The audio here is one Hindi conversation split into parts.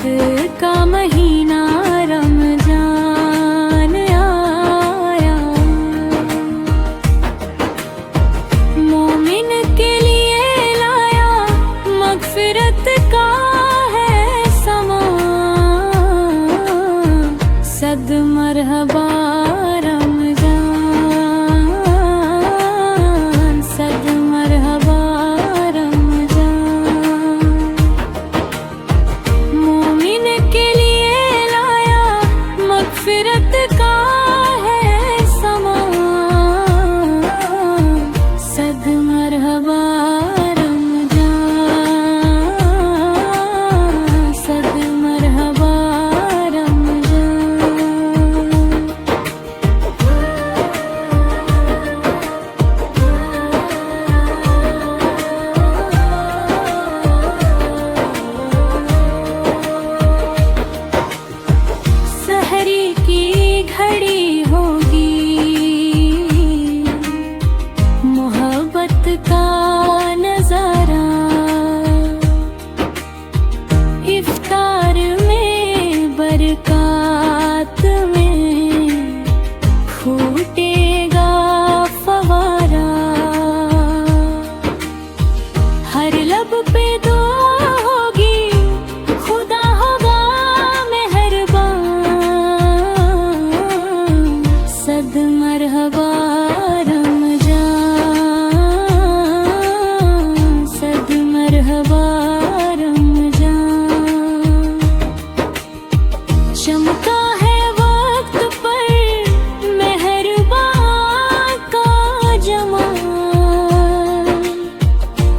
का महीना रमजान आया, मोमिन के लिए लाया मगफिरत का है समान। सद मरहबा रमजान, सद मरहबा फिरत का है समान। सद मरहबा रमजान, सद मरहबा बरक़ात में फूटेगा फवारा। हर लब पे दुआ होगी, खुदा होगा मेहरबान। सद मरहबा रमजान, सद मरहबा चमका है वक्त पर मेहरबान का जमाल।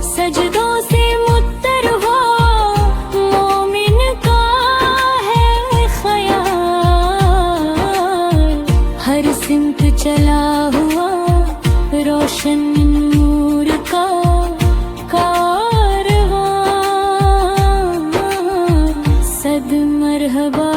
सजदों से मुत्तर हो मोमिन का है ख्याल। हर सिमत चला हुआ रोशन नूर का कारवां। सद मरहबा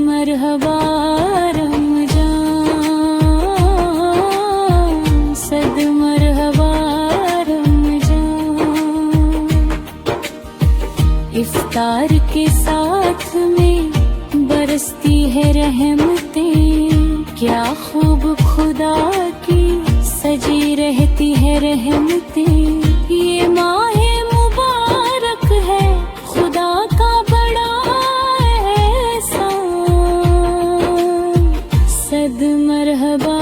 मरहबा रमजान, सद मरहबा रमजान। इफ्तार के साथ में बरसती है रहमतें, क्या खूब खुदा की सजी रहती है रहमतें। ये माहे मुबारक है खुदा का बड़ा सद मरहबा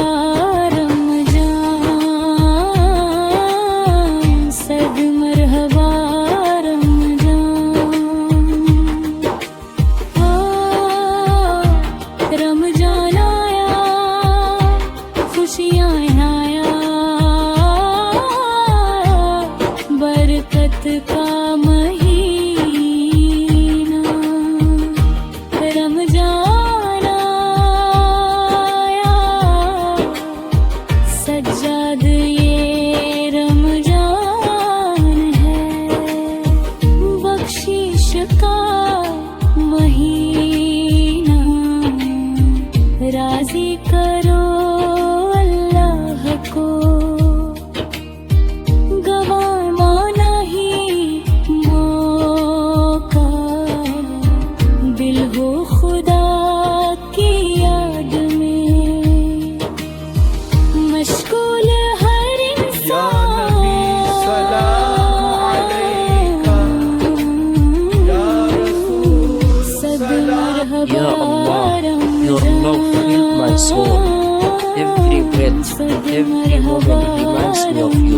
रमजान, सद मरहबा रमजान। रमजान आया, खुशियाँ आया, बरकत का महीना। रमजान सज्जाद ये रमजान है, बख्शिश का महीना। राजी करो अल्लाह को, गवाना नहीं मौका। दिल हो खुदा की याद में मशगूल हर इंसान। सद सद every moment Marhaba reminds me of you.